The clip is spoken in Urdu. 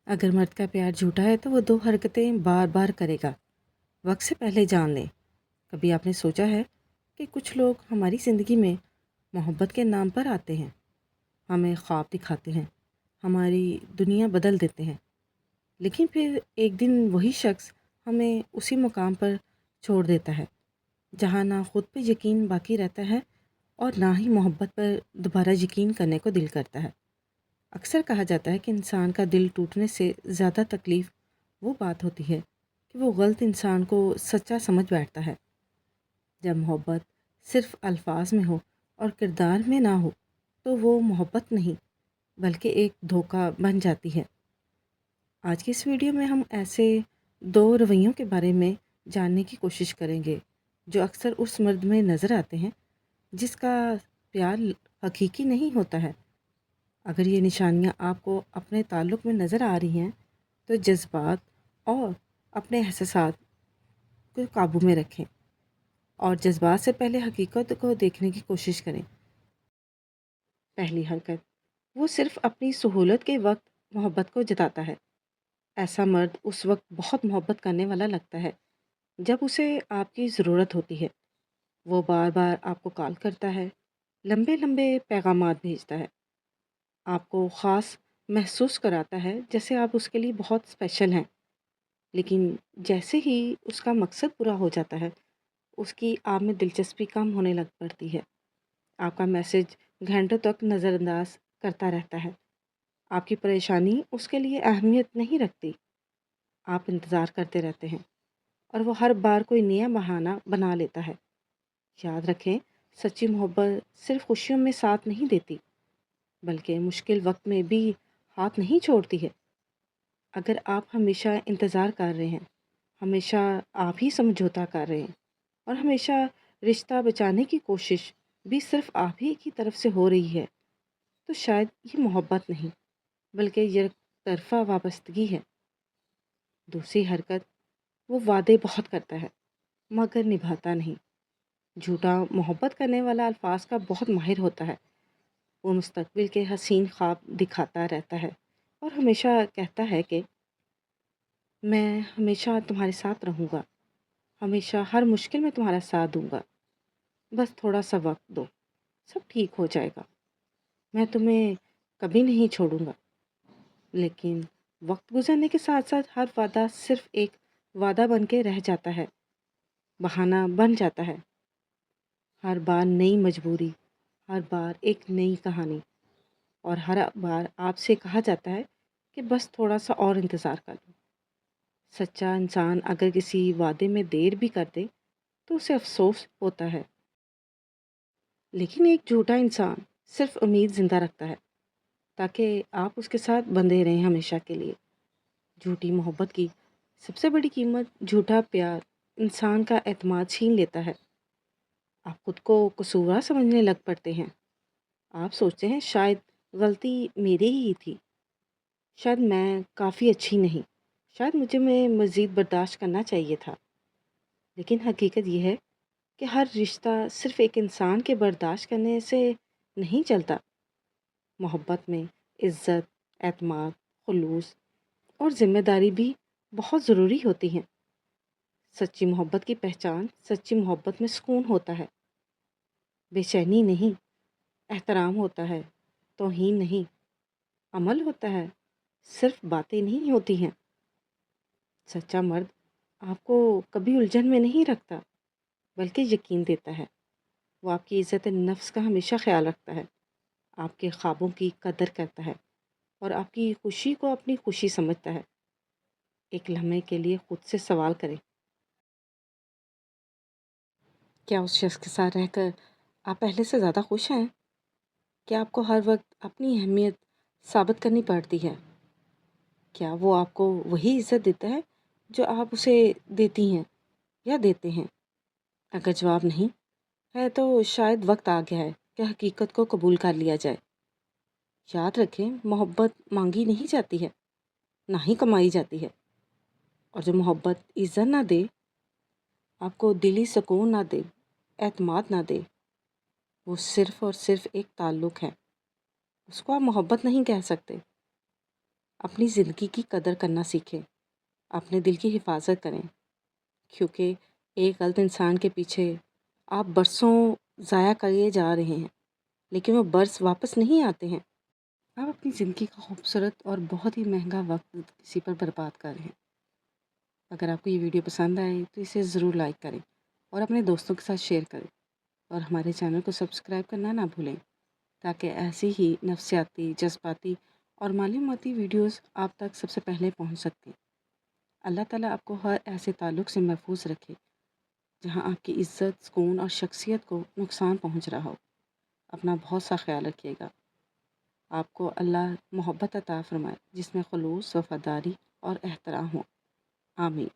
اگر مرد کا پیار جھوٹا ہے تو وہ دو حرکتیں بار بار کرے گا۔ وقت سے پہلے جان لیں۔ کبھی آپ نے سوچا ہے کہ کچھ لوگ ہماری زندگی میں محبت کے نام پر آتے ہیں، ہمیں خواب دکھاتے ہیں، ہماری دنیا بدل دیتے ہیں، لیکن پھر ایک دن وہی شخص ہمیں اسی مقام پر چھوڑ دیتا ہے جہاں نہ خود پہ یقین باقی رہتا ہے اور نہ ہی محبت پر دوبارہ یقین کرنے کو دل کرتا ہے۔ اکثر کہا جاتا ہے کہ انسان کا دل ٹوٹنے سے زیادہ تکلیف وہ بات ہوتی ہے کہ وہ غلط انسان کو سچا سمجھ بیٹھتا ہے۔ جب محبت صرف الفاظ میں ہو اور کردار میں نہ ہو تو وہ محبت نہیں بلکہ ایک دھوکہ بن جاتی ہے۔ آج کی اس ویڈیو میں ہم ایسے دو رویوں کے بارے میں جاننے کی کوشش کریں گے جو اکثر اس مرد میں نظر آتے ہیں جس کا پیار حقیقی نہیں ہوتا ہے۔ اگر یہ نشانیاں آپ کو اپنے تعلق میں نظر آ رہی ہیں تو جذبات اور اپنے احساسات کو قابو میں رکھیں اور جذبات سے پہلے حقیقت کو دیکھنے کی کوشش کریں۔ پہلی حرکت، وہ صرف اپنی سہولت کے وقت محبت کو جتاتا ہے۔ ایسا مرد اس وقت بہت محبت کرنے والا لگتا ہے جب اسے آپ کی ضرورت ہوتی ہے۔ وہ بار بار آپ کو کال کرتا ہے، لمبے لمبے پیغامات بھیجتا ہے، آپ کو خاص محسوس کراتا ہے جیسے آپ اس کے لیے بہت اسپیشل ہیں۔ لیکن جیسے ہی اس کا مقصد پورا ہو جاتا ہے اس کی آپ میں دلچسپی کم ہونے لگ پڑتی ہے۔ آپ کا میسج گھنٹوں تک نظر انداز کرتا رہتا ہے۔ آپ کی پریشانی اس کے لیے اہمیت نہیں رکھتی۔ آپ انتظار کرتے رہتے ہیں اور وہ ہر بار کوئی نیا بہانہ بنا لیتا ہے۔ یاد رکھیں، سچی محبت صرف خوشیوں میں ساتھ نہیں دیتی بلکہ مشکل وقت میں بھی ہاتھ نہیں چھوڑتی ہے۔ اگر آپ ہمیشہ انتظار کر رہے ہیں، ہمیشہ آپ ہی سمجھوتا کر رہے ہیں اور ہمیشہ رشتہ بچانے کی کوشش بھی صرف آپ ہی کی طرف سے ہو رہی ہے تو شاید یہ محبت نہیں بلکہ یک طرفہ وابستگی ہے۔ دوسری حرکت، وہ وعدے بہت کرتا ہے مگر نبھاتا نہیں۔ جھوٹا محبت کرنے والا الفاظ کا بہت ماہر ہوتا ہے۔ وہ مستقبل کے حسین خواب دکھاتا رہتا ہے اور ہمیشہ کہتا ہے کہ میں ہمیشہ تمہارے ساتھ رہوں گا، ہمیشہ ہر مشکل میں تمہارا ساتھ دوں گا، بس تھوڑا سا وقت دو، سب ٹھیک ہو جائے گا، میں تمہیں کبھی نہیں چھوڑوں گا۔ لیکن وقت گزرنے کے ساتھ ساتھ ہر وعدہ صرف ایک وعدہ بن کے رہ جاتا ہے، بہانہ بن جاتا ہے۔ ہر بار نئی مجبوری، ہر بار ایک نئی کہانی، اور ہر بار آپ سے کہا جاتا ہے کہ بس تھوڑا سا اور انتظار کر لو۔ سچا انسان اگر کسی وعدے میں دیر بھی کر دے تو اسے افسوس ہوتا ہے، لیکن ایک جھوٹا انسان صرف امید زندہ رکھتا ہے تاکہ آپ اس کے ساتھ بندھے رہیں ہمیشہ کے لیے۔ جھوٹی محبت کی سب سے بڑی قیمت جھوٹا پیار انسان کا اعتماد چھین لیتا ہے۔ آپ خود کو قصوروار سمجھنے لگ پڑتے ہیں۔ آپ سوچتے ہیں شاید غلطی میری ہی تھی، شاید میں کافی اچھی نہیں، شاید مجھے میں مزید برداشت کرنا چاہیے تھا۔ لیکن حقیقت یہ ہے کہ ہر رشتہ صرف ایک انسان کے برداشت کرنے سے نہیں چلتا۔ محبت میں عزت، اعتماد، خلوص اور ذمہ داری بھی بہت ضروری ہوتی ہیں۔ سچی محبت کی پہچان سچی محبت میں سکون ہوتا ہے، بے چینی نہیں، احترام ہوتا ہے، توہین نہیں، عمل ہوتا ہے، صرف باتیں نہیں ہوتی ہیں۔ سچا مرد آپ کو کبھی الجھن میں نہیں رکھتا بلکہ یقین دیتا ہے۔ وہ آپ کی عزت نفس کا ہمیشہ خیال رکھتا ہے، آپ کے خوابوں کی قدر کرتا ہے اور آپ کی خوشی کو اپنی خوشی سمجھتا ہے۔ ایک لمحے کے لیے خود سے سوال کریں، کیا اس شخص کے ساتھ رہ کر آپ پہلے سے زیادہ خوش ہیں؟ کیا آپ کو ہر وقت اپنی اہمیت ثابت کرنی پڑتی ہے؟ کیا وہ آپ کو وہی عزت دیتا ہے جو آپ اسے دیتی ہیں یا دیتے ہیں؟ اگر جواب نہیں ہے تو شاید وقت آ گیا ہے کہ حقیقت کو قبول کر لیا جائے۔ یاد رکھیں، محبت مانگی نہیں جاتی ہے، نہ ہی کمائی جاتی ہے، اور جو محبت عزت نہ دے، آپ کو دلی سکون نہ دے، اعتماد نہ دے، وہ صرف اور صرف ایک تعلق ہے، اس کو آپ محبت نہیں کہہ سکتے۔ اپنی زندگی کی قدر کرنا سیکھیں، اپنے دل کی حفاظت کریں، کیونکہ ایک غلط انسان کے پیچھے آپ برسوں ضائع کریے جا رہے ہیں، لیکن وہ برس واپس نہیں آتے ہیں۔ آپ اپنی زندگی کا خوبصورت اور بہت ہی مہنگا وقت کسی پر برباد کر رہے ہیں۔ اگر آپ کو یہ ویڈیو پسند آئے تو اسے ضرور لائک کریں اور اپنے دوستوں کے ساتھ شیئر کریں، اور ہمارے چینل کو سبسکرائب کرنا نہ بھولیں تاکہ ایسی ہی نفسیاتی، جذباتی اور معلوماتی ویڈیوز آپ تک سب سے پہلے پہنچ سکیں۔ اللہ تعالیٰ آپ کو ہر ایسے تعلق سے محفوظ رکھے جہاں آپ کی عزت، سکون اور شخصیت کو نقصان پہنچ رہا ہو۔ اپنا بہت سا خیال رکھیے گا۔ آپ کو اللہ محبت عطا فرمائے جس میں خلوص، وفاداری اور احترام ہو۔ آمین۔